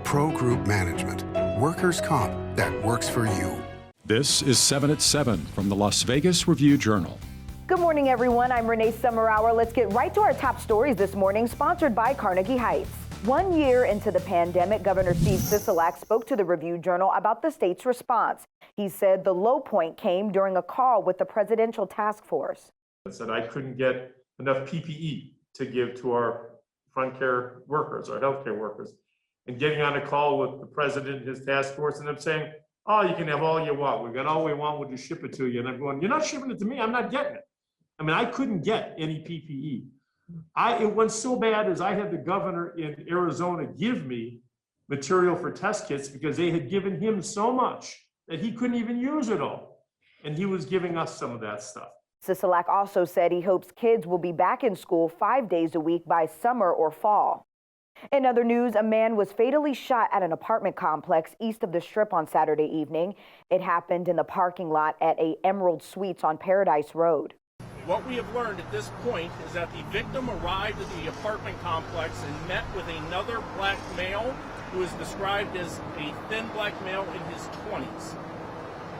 Pro Group Management. Workers' comp that works for you. This is 7 at 7 from the Las Vegas Review-Journal. Good morning, everyone. I'm Renee Summerhour. Let's get right to our top stories this morning, sponsored by Carnegie Heights. 1 year into the pandemic, Governor Steve Sisolak spoke to the Review-Journal about the state's response. He said the low point came during a call with the presidential task force. I said I couldn't get enough PPE to give to our front care workers, our healthcare workers. And getting on a call with the president and his task force and them saying, oh, you can have all you want. We got all we want, we'll just ship it to you. And I'm going, you're not shipping it to me, I'm not getting it. I mean, I couldn't get any PPE. It went so bad as I had the governor in Arizona give me material for test kits because they had given him so much that he couldn't even use it all. And he was giving us some of that stuff. Sisolak also said he hopes kids will be back in school 5 days a week by summer or fall. In other news, a man was fatally shot at an apartment complex east of the Strip on Saturday evening. It happened in the parking lot at a Emerald Suites on Paradise Road. What we have learned at this point is that the victim arrived at the apartment complex and met with another black male who is described as a thin black male in his 20s.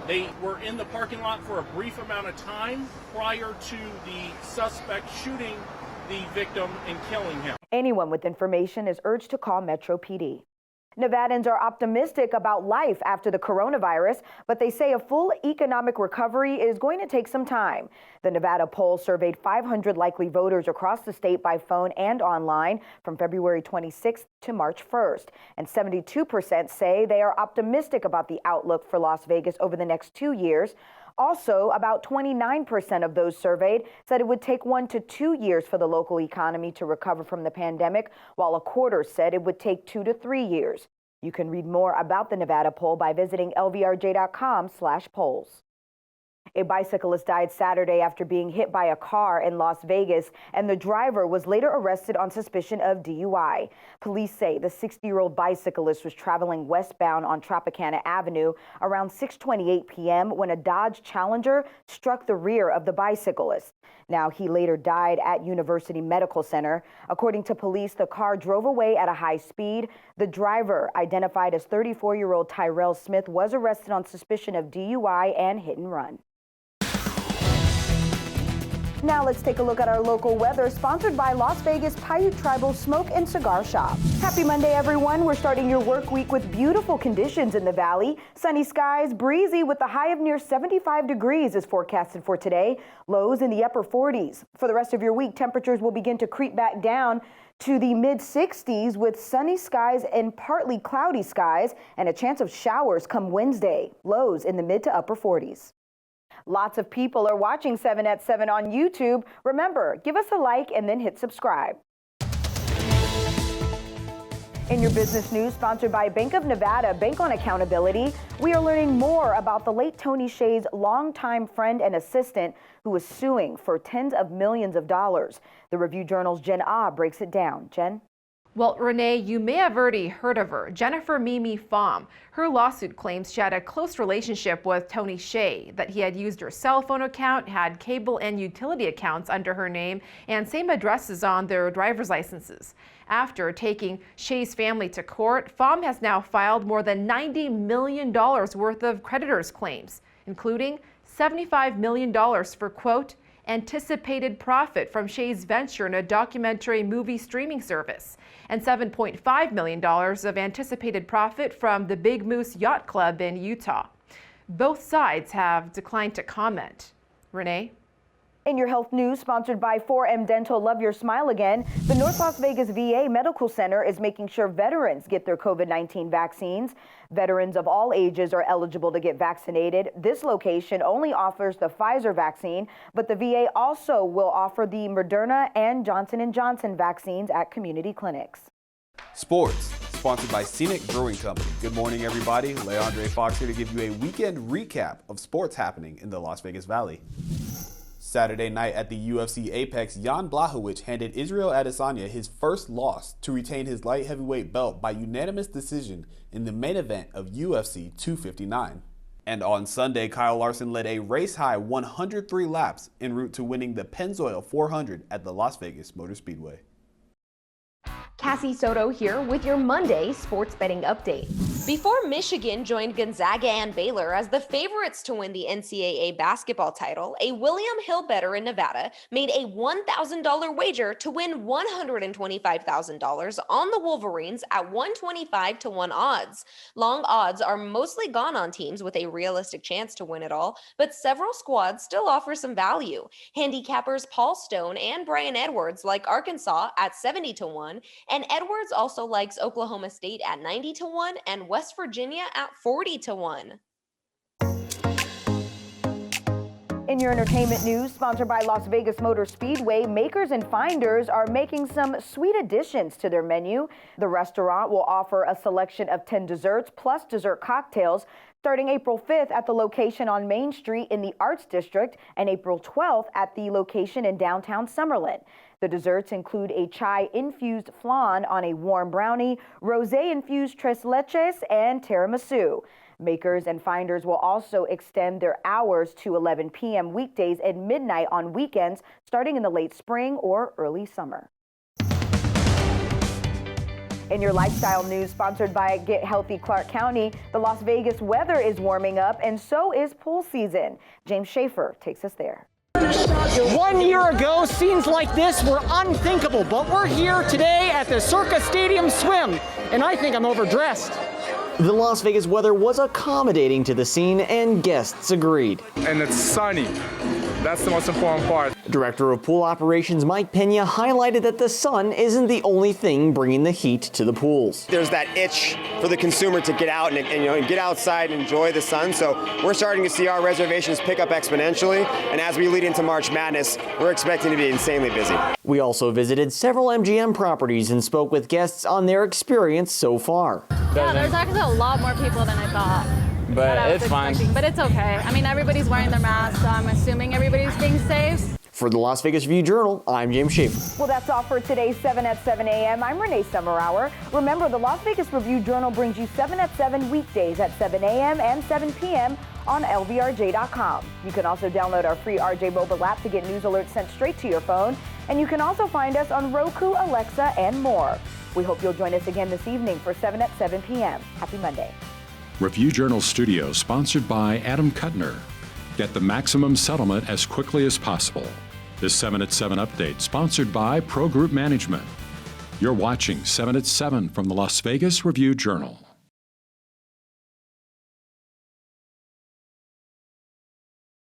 They were in the parking lot for a brief amount of time prior to the suspect shooting the victim and killing him. Anyone with information is urged to call Metro PD. Nevadans are optimistic about life after the coronavirus, but they say a full economic recovery is going to take some time. The Nevada poll surveyed 500 likely voters across the state by phone and online from February 26th to March 1st. And 72% say they are optimistic about the outlook for Las Vegas over the next 2 years. Also, about 29% of those surveyed said it would take 1 to 2 years for the local economy to recover from the pandemic, while a quarter said it would take 2 to 3 years. You can read more about the Nevada poll by visiting lvrj.com/polls. A bicyclist died Saturday after being hit by a car in Las Vegas, and the driver was later arrested on suspicion of DUI. Police say the 60-year-old bicyclist was traveling westbound on Tropicana Avenue around 6:28 p.m. when a Dodge Challenger struck the rear of the bicyclist. Now, he later died at University Medical Center. According to police, the car drove away at a high speed. The driver, identified as 34-year-old Tyrell Smith, was arrested on suspicion of DUI and hit and run. Now let's take a look at our local weather, sponsored by Las Vegas Paiute Tribal Smoke and Cigar Shop. Happy Monday, everyone. We're starting your work week with beautiful conditions in the valley. Sunny skies, breezy with a high of near 75 degrees is forecasted for today. Lows in the upper 40s. For the rest of your week, temperatures will begin to creep back down to the mid-60s with sunny skies and partly cloudy skies and a chance of showers come Wednesday. Lows in the mid to upper 40s. Lots of people are watching 7 at 7 on YouTube. Remember, give us a like and then hit subscribe. In your business news, sponsored by Bank of Nevada, Bank on Accountability, we are learning more about the late Tony Hsieh's longtime friend and assistant who is suing for tens of millions of dollars. The Review-Journal's Jen Ah breaks it down. Jen? Well, Renee, you may have already heard of her, Jennifer Mimi Pham. Her lawsuit claims she had a close relationship with Tony Hsieh, that he had used her cell phone account, had cable and utility accounts under her name, and same addresses on their driver's licenses. After taking Hsieh's family to court, Pham has now filed more than $90 million worth of creditors' claims, including $75 million for, quote, anticipated profit from Hsieh's venture in a documentary movie streaming service, and $7.5 million of anticipated profit from the Big Moose Yacht Club in Utah. Both sides have declined to comment. Renee? In your health news, sponsored by 4M Dental, Love Your Smile Again, the North Las Vegas VA Medical Center is making sure veterans get their COVID-19 vaccines. Veterans of all ages are eligible to get vaccinated. This location only offers the Pfizer vaccine, but the VA also will offer the Moderna and Johnson & Johnson vaccines at community clinics. Sports, sponsored by Scenic Brewing Company. Good morning, everybody. Leandre Fox here to give you a weekend recap of sports happening in the Las Vegas Valley. Saturday night at the UFC Apex, Jan Blachowicz handed Israel Adesanya his first loss to retain his light heavyweight belt by unanimous decision in the main event of UFC 259. And on Sunday, Kyle Larson led a race-high 103 laps en route to winning the PENNZOIL 400 at the Las Vegas Motor Speedway. Cassie Soto here with your Monday sports betting update. Before Michigan joined Gonzaga and Baylor as the favorites to win the NCAA basketball title, a William Hill bettor in Nevada made a $1,000 wager to win $125,000 on the Wolverines at 125 to 1 odds. Long odds are mostly gone on teams with a realistic chance to win it all, but several squads still offer some value. Handicappers Paul Stone and Brian Edwards like Arkansas at 70 to 1, and Edwards also likes Oklahoma State at 90 to 1 and West Virginia at 40 to 1. In your entertainment news, sponsored by Las Vegas Motor Speedway, makers and finders are making some sweet additions to their menu. The restaurant will offer a selection of 10 desserts plus dessert cocktails starting April 5th at the location on Main Street in the Arts District and April 12th at the location in downtown Summerlin. The desserts include a chai-infused flan on a warm brownie, rosé-infused tres leches, and tiramisu. Makers and finders will also extend their hours to 11 p.m. weekdays and midnight on weekends, starting in the late spring or early summer. In your lifestyle news, sponsored by Get Healthy Clark County, the Las Vegas weather is warming up, and so is pool season. James SCHAEFFER takes us there. 1 year ago, scenes like this were unthinkable, but we're here today at the Circa Stadium Swim, and I think I'm overdressed. The Las Vegas weather was accommodating to the scene, and guests agreed. And it's sunny. That's the most important part. Director of Pool Operations Mike Pena highlighted that the sun isn't the only thing bringing the heat to the pools. There's that itch for the consumer to get out and get outside and enjoy the sun. So we're starting to see our reservations pick up exponentially. And as we lead into March Madness, we're expecting to be insanely busy. We also visited several MGM properties and spoke with guests on their experience so far. Yeah, there's actually a lot more people than I thought. But it's fine. But it's okay. I mean, everybody's wearing their masks, so I'm assuming everybody's being safe. For the Las Vegas Review-Journal, I'm James SCHAEFFER. Well, that's all for today's 7 at 7 a.m. I'm Renee Summerhour. Remember, the Las Vegas Review-Journal brings you 7 at 7 weekdays at 7 a.m. and 7 p.m. on LVRJ.com. You can also download our free RJ mobile app to get news alerts sent straight to your phone. And you can also find us on Roku, Alexa, and more. We hope you'll join us again this evening for 7 at 7 p.m. Happy Monday. Review Journal Studio, sponsored by Adam Kuttner. Get the maximum settlement as quickly as possible. This 7 at 7 update, sponsored by Pro Group Management. You're watching 7 at 7 from the Las Vegas Review Journal.